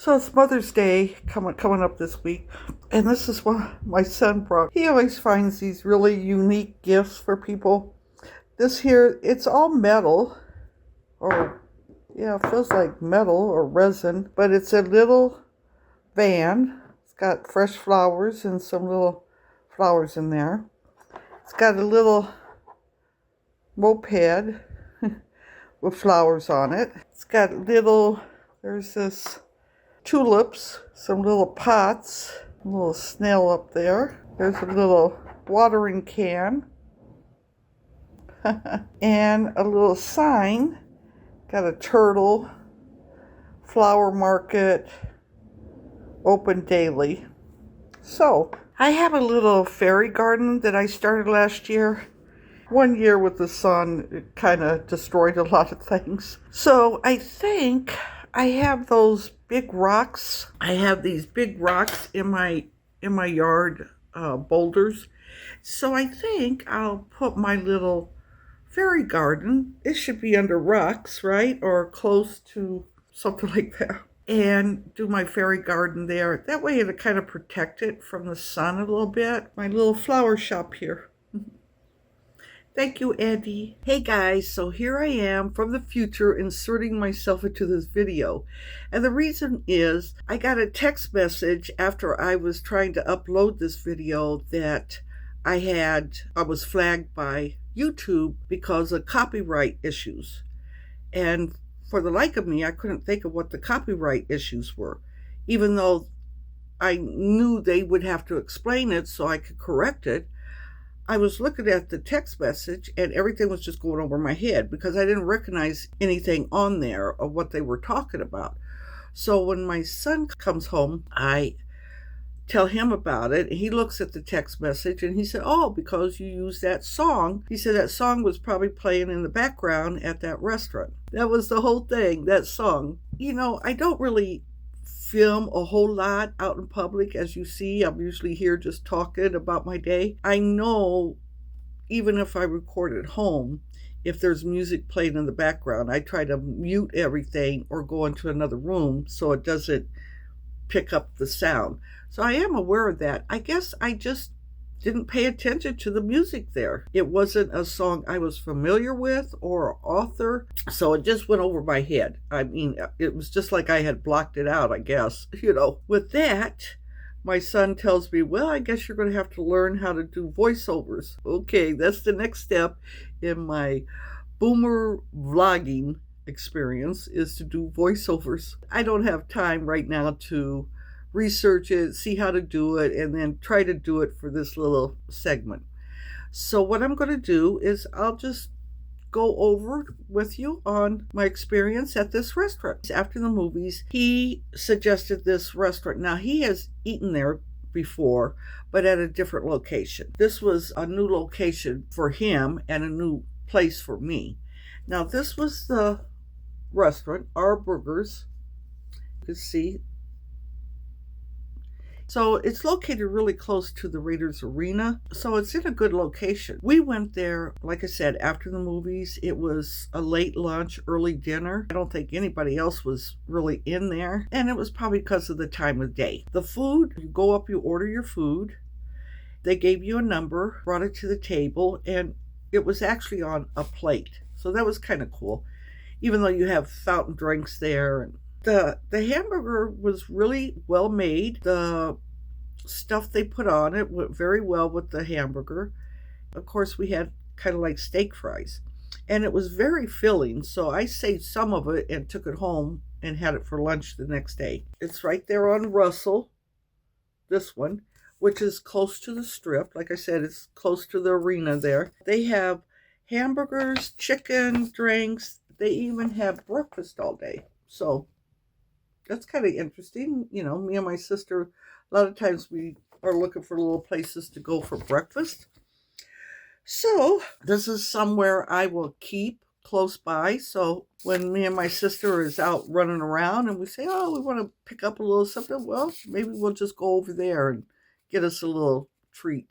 So it's Mother's Day coming up this week, and this is what my son brought. He always finds these really unique gifts for people. This here, it's all metal, or yeah, it feels like metal or resin, but it's a little van. It's got fresh flowers and some little flowers in there. It's got a little moped with flowers on it. It's got there's this tulips, some little pots, a little snail up there. There's a little watering can and a little sign. Got a turtle, flower market, open daily. So I have a little fairy garden that I started last year. One year with the sun, it kind of destroyed a lot of things. So I think I have those big rocks. I have these big rocks in my yard, boulders. So I think I'll put my little fairy garden. It should be under rocks, right? Or close to something like that. And do my fairy garden there. That way it'll kind of protect it from the sun a little bit. My little flower shop here. Thank you, Andy. Hey guys, so here I am from the future inserting myself into this video. And the reason is I got a text message after I was trying to upload this video that I was flagged by YouTube because of copyright issues. And for the life of me, I couldn't think of what the copyright issues were, even though I knew they would have to explain it so I could correct it. I was looking at the text message and everything was just going over my head because I didn't recognize anything on there of what they were talking about. So when my son comes home, I tell him about it. He looks at the text message and he said, "Oh, because you used that song." He said that song was probably playing in the background at that restaurant. That was the whole thing, that song. You know, I don't really film a whole lot out in public. As you see, I'm usually here just talking about my day. I know even if I record at home, if there's music playing in the background, I try to mute everything or go into another room so it doesn't pick up the sound. So I am aware of that. I guess I just didn't pay attention to the music there. It wasn't a song I was familiar with or an author, so it just went over my head. I mean, it was just like I had blocked it out, I guess. With that, my son tells me, "Well, I guess you're going to have to learn how to do voiceovers." Okay, that's the next step in my boomer vlogging experience, is to do voiceovers. I don't have time right now to research it, see how to do it, and then try to do it for this little segment. So what I'm going to do is I'll just go over with you on my experience at this restaurant. After the movies, he suggested this restaurant. Now, he has eaten there before, but at a different location. This was a new location for him and a new place for me. Now, this was the restaurant, Our Burgers. You can see. So it's located really close to the Raiders Arena, so it's in a good location. We went there, like I said, after the movies. It was a late lunch, early dinner. I don't think anybody else was really in there, and it was probably because of the time of day. The food, you go up, you order your food. They gave you a number, brought it to the table, and it was actually on a plate. So that was kind of cool, even though you have fountain drinks there. And the hamburger was really well made. The stuff they put on it went very well with the hamburger. Of course, we had kind of like steak fries, and it was very filling. So I saved some of it and took it home and had it for lunch the next day. It's right there on Russell, this one, which is close to the strip. Like I said, it's close to the arena there. They have hamburgers, chicken, drinks. They even have breakfast all day. So that's kind of interesting. You know, me and my sister, a lot of times we are looking for little places to go for breakfast. So this is somewhere I will keep close by. So when me and my sister is out running around and we say, "Oh, we want to pick up a little something," well, maybe we'll just go over there and get us a little treat.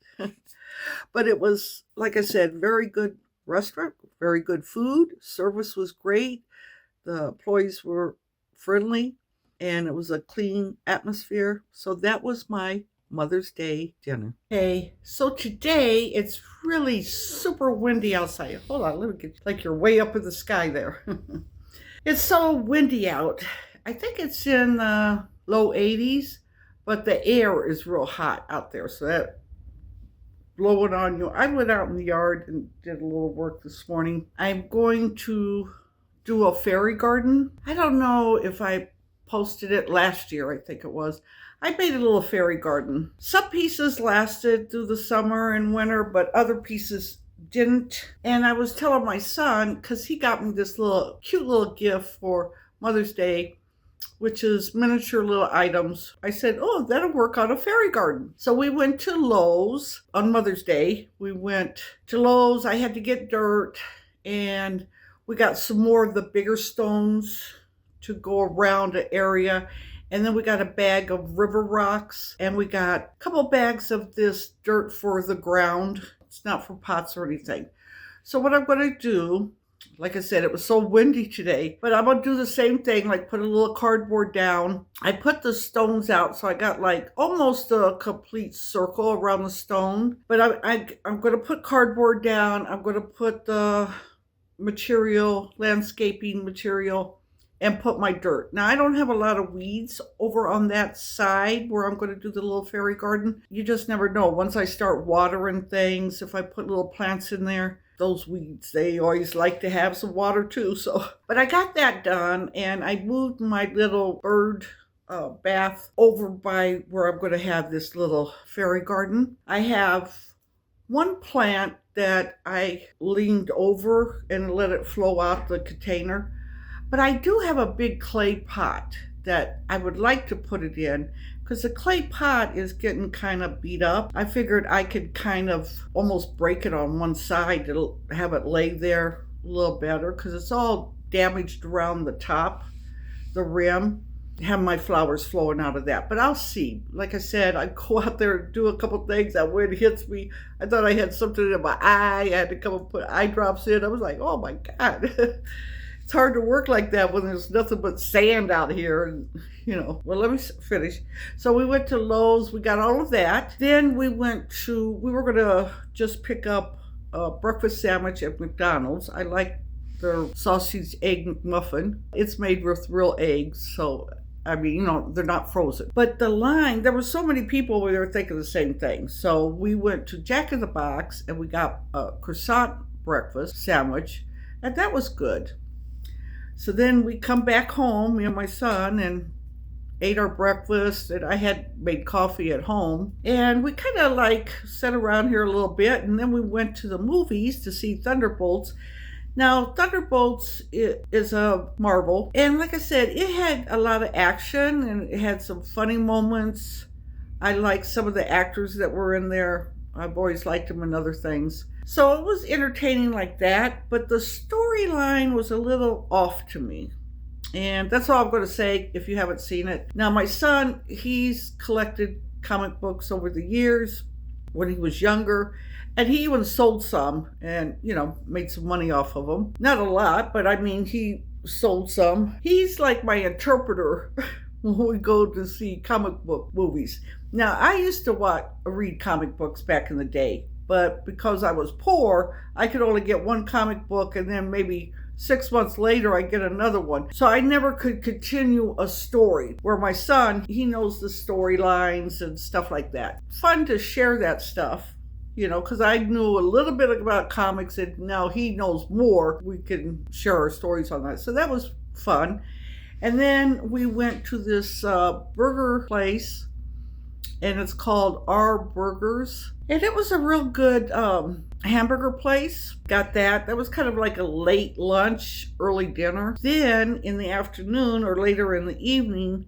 But it was, like I said, very good restaurant, very good food. Service was great. The employees were friendly. and it was a clean atmosphere. So that was my Mother's Day dinner. Okay, so today it's really super windy outside. Hold on, let me get like you're way up in the sky there. It's so windy out. I think it's in the low 80s, but the air is real hot out there. So that blowing on you. I went out in the yard and did a little work this morning. I'm going to do a fairy garden. I don't know if I posted it last year, I think it was. I made a little fairy garden. Some pieces lasted through the summer and winter, but other pieces didn't. And I was telling my son, because he got me this little cute little gift for Mother's Day, which is miniature little items. I said, oh, that'll work on a fairy garden. So we went to Lowe's on Mother's Day. We went to Lowe's. I had to get dirt, and we got some more of the bigger stones to go around the area. And then we got a bag of river rocks, and we got a couple bags of this dirt for the ground. It's not for pots or anything. So what I'm going to do, like I said, it was so windy today, but I'm going to do the same thing, like put a little cardboard down. I put the stones out, so I got like almost a complete circle around the stone. But I'm going to put cardboard down. I'm going to put the material, landscaping material, and put my dirt. Now, I don't have a lot of weeds over on that side where I'm going to do the little fairy garden. You just never know. Once I start watering things, if I put little plants in there, those weeds, they always like to have some water too. So, but I got that done, and I moved my little bird bath over by where I'm going to have this little fairy garden. I have one plant that I leaned over and let it flow out the container. But I do have a big clay pot that I would like to put it in, because the clay pot is getting kind of beat up. I figured I could kind of almost break it on one side to have it lay there a little better, because it's all damaged around the top, the rim. Have my flowers flowing out of that. But I'll see. Like I said, I go out there and do a couple things. That wind hits me. I thought I had something in my eye. I had to come and put eye drops in. I was like, oh my God. It's hard to work like that when there's nothing but sand out here, and well, let me finish. So we went to Lowe's, we got all of that. Then we were gonna just pick up a breakfast sandwich at McDonald's. I like their sausage egg McMuffin. It's made with real eggs, so I mean, they're not frozen. But the line, there were so many people, we were thinking the same thing. So we went to Jack in the Box and we got a croissant breakfast sandwich, and that was good. So then we come back home, me and my son, and ate our breakfast, and I had made coffee at home. And we kind of like sat around here a little bit, and then we went to the movies to see Thunderbolts. Now, Thunderbolts is a Marvel, and like I said, it had a lot of action, and it had some funny moments. I like some of the actors that were in there. I've always liked them in other things. So it was entertaining like that, but the storyline was a little off to me. And that's all I'm going to say if you haven't seen it. Now, my son, he's collected comic books over the years when he was younger, and he even sold some and, made some money off of them. Not a lot, but I mean, he sold some. He's like my interpreter when we go to see comic book movies. Now, I used to read comic books back in the day. But because I was poor, I could only get one comic book, and then maybe 6 months later I get another one. So I never could continue a story, where my son, he knows the storylines and stuff like that. Fun to share that stuff, because I knew a little bit about comics, and now he knows more. We can share our stories on that. So that was fun. And then we went to this burger place, and it's called Our Burgers. And it was a real good hamburger place. Got that. That was kind of like a late lunch, early dinner. Then in the afternoon or later in the evening,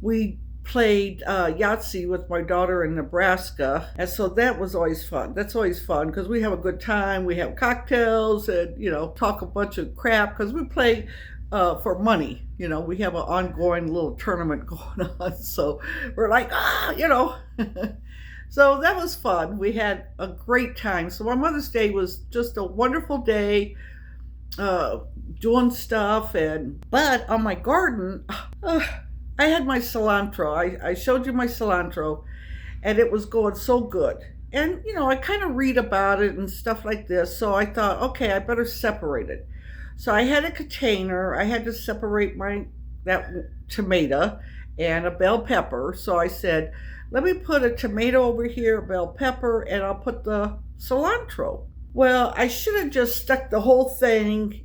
we played Yahtzee with my daughter in Nebraska. And so that was always fun. That's always fun because we have a good time. We have cocktails and, talk a bunch of crap because we play for money. We have an ongoing little tournament going on. So we're like, So that was fun. We had a great time. So my Mother's Day was just a wonderful day, doing stuff. But on my garden, I had my cilantro. I showed you my cilantro, and it was going so good. And, I kind of read about it and stuff like this. So I thought, okay, I better separate it. So I had a container. I had to separate that tomato and a bell pepper. So I said, let me put a tomato over here, a bell pepper, and I'll put the cilantro. Well, I should have just stuck the whole thing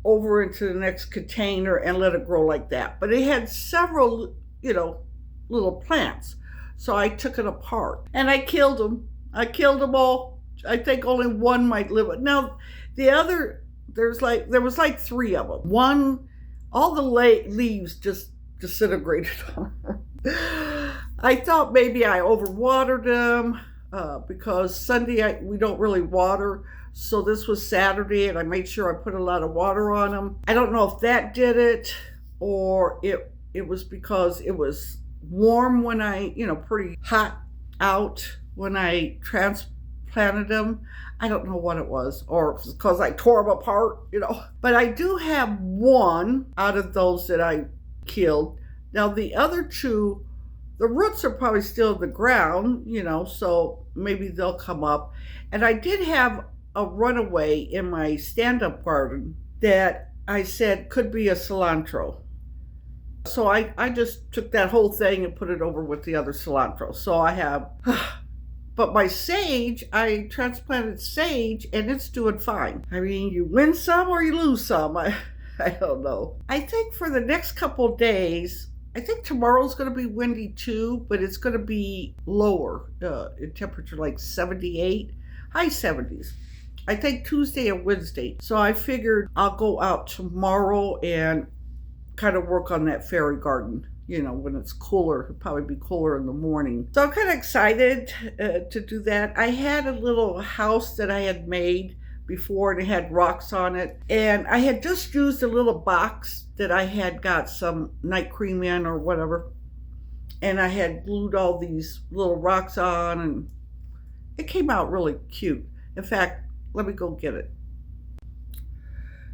over into the next container and let it grow like that. But it had several, little plants. So I took it apart and I killed them. I killed them all. I think only one might live. Now, the other, there was like three of them. One, all the leaves just disintegrated on her. I thought maybe I overwatered them because Sunday we don't really water. So this was Saturday and I made sure I put a lot of water on them. I don't know if that did it or it was because it was warm when I, pretty hot out when I transplanted them. I don't know what it was, or because I tore them apart, But I do have one out of those that I killed. Now the other two, the roots are probably still in the ground, so maybe they'll come up. And I did have a runaway in my stand-up garden that I said could be a cilantro. So I just took that whole thing and put it over with the other cilantro. So I have, but my sage, I transplanted sage and it's doing fine. I mean, you win some or you lose some. I don't know. I think for the next couple days, I think tomorrow's going to be windy too, but it's going to be lower in temperature, like 78, high 70s. I think Tuesday and Wednesday. So I figured I'll go out tomorrow and kind of work on that fairy garden, when it's cooler. It'll probably be cooler in the morning. So I'm kind of excited to do that. I had a little house that I had made before and it had rocks on it. And I had just used a little box that I had got some night cream in or whatever. And I had glued all these little rocks on and it came out really cute. In fact, let me go get it.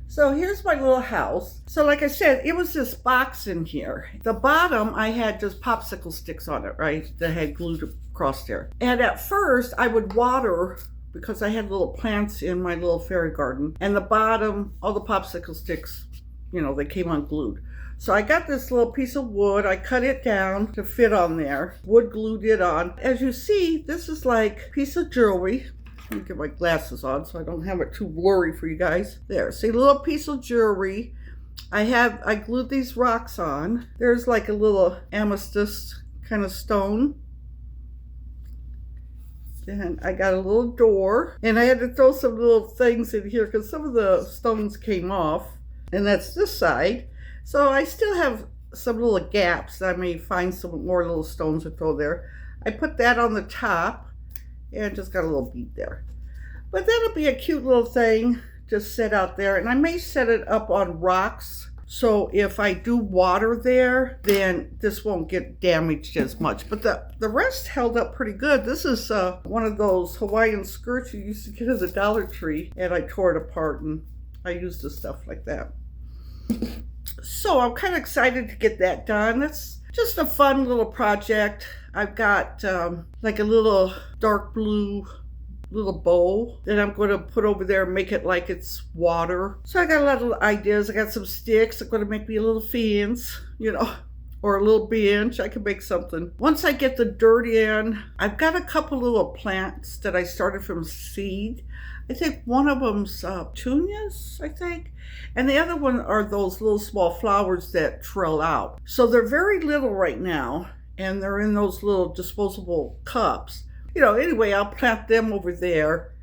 So here's my little house. So like I said, it was this box in here. The bottom, I had just popsicle sticks on it, right? That I had glued across there. And at first, I would water because I had little plants in my little fairy garden. And the bottom, all the popsicle sticks, they came unglued. So I got this little piece of wood. I cut it down to fit on there. Wood glued it on. As you see, this is like a piece of jewelry. Let me get my glasses on so I don't have it too blurry for you guys. There, see, a little piece of jewelry. I glued these rocks on. There's like a little amethyst kind of stone. And I got a little door. And I had to throw some little things in here because some of the stones came off. And that's this side. So I still have some little gaps. I may find some more little stones to throw there. I put that on the top. And just got a little bead there. But that'll be a cute little thing just set out there. And I may set it up on rocks. So if I do water there, then this won't get damaged as much. But the rest held up pretty good. This is one of those Hawaiian skirts you used to get at the Dollar Tree. And I tore it apart and I used the stuff like that. So I'm kind of excited to get that done. It's just a fun little project. I've got like a little dark blue little bowl that I'm going to put over there and make it like it's water. So I got a lot of ideas. I got some sticks. I'm going to make me a little fence, or a little bench. I can make something. Once I get the dirt in, I've got a couple little plants that I started from seed. I think one of them's petunias, I think. And the other one are those little small flowers that trail out. So they're very little right now. And they're in those little disposable cups. Anyway, I'll plant them over there.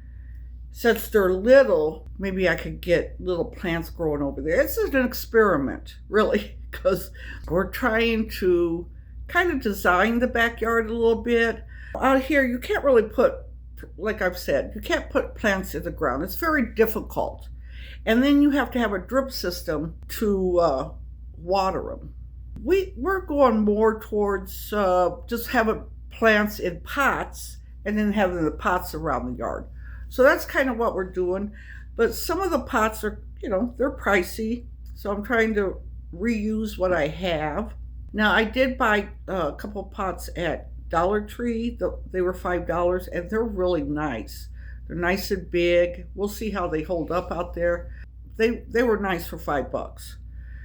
Since they're little, maybe I could get little plants growing over there. It's an experiment, really, because we're trying to kind of design the backyard a little bit. Out here, you can't really put, like I've said, you can't put plants in the ground. It's very difficult. And then you have to have a drip system to water them. We're going more towards just having plants in pots and then having the pots around the yard. So that's kind of what we're doing. But some of the pots are, they're pricey. So I'm trying to reuse what I have. Now, I did buy a couple pots at Dollar Tree. They were $5, and they're really nice. They're nice and big. We'll see how they hold up out there. They were nice for $5.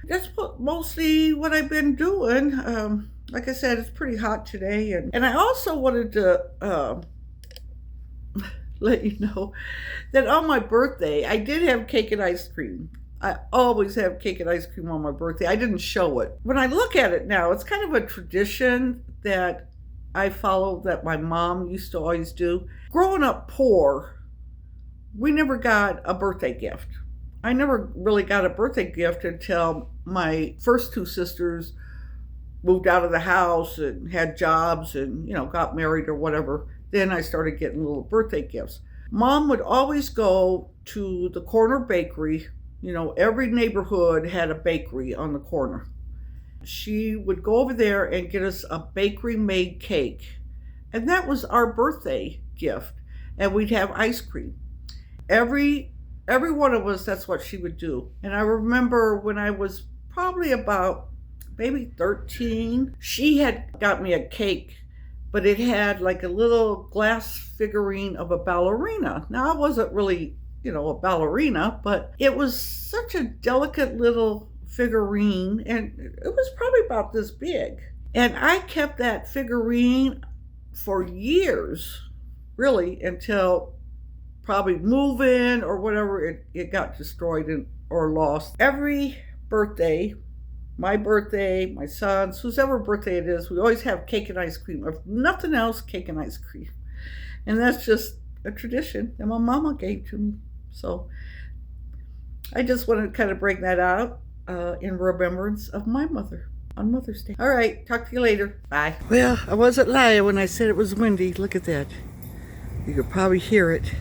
That's mostly what I've been doing. Like I said, it's pretty hot today, and I also wanted to let you know that on my birthday, I did have cake and ice cream. I always have cake and ice cream on my birthday. I didn't show it. When I look at it now, it's kind of a tradition that I follow that my mom used to always do. Growing up poor, we never got a birthday gift. I never really got a birthday gift until my first two sisters moved out of the house and had jobs and, got married or whatever. Then I started getting little birthday gifts. Mom would always go to the corner bakery. Every neighborhood had a bakery on the corner. She would go over there and get us a bakery-made cake. And that was our birthday gift. And we'd have ice cream. Every one of us, that's what she would do. And I remember when I was probably about maybe 13, she had got me a cake, but it had like a little glass figurine of a ballerina. Now, I wasn't really a ballerina, but it was such a delicate little figurine, and it was probably about this big. And I kept that figurine for years, really, until probably moving or whatever, it got destroyed or lost. Every birthday, my birthday, my son's, whoever birthday it is, we always have cake and ice cream. If nothing else, cake and ice cream. And that's just a tradition that my mama gave to me. So I just wanted to kind of bring that out in remembrance of my mother on Mother's Day. All right, talk to you later. Bye. Well, I wasn't lying when I said it was windy. Look at that. You could probably hear it.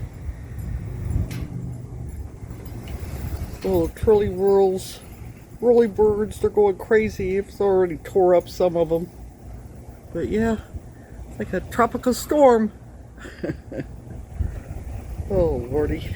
Oh, curly whirly birds, they're going crazy. It's already tore up some of them. But yeah, it's like a tropical storm. Oh, Lordy.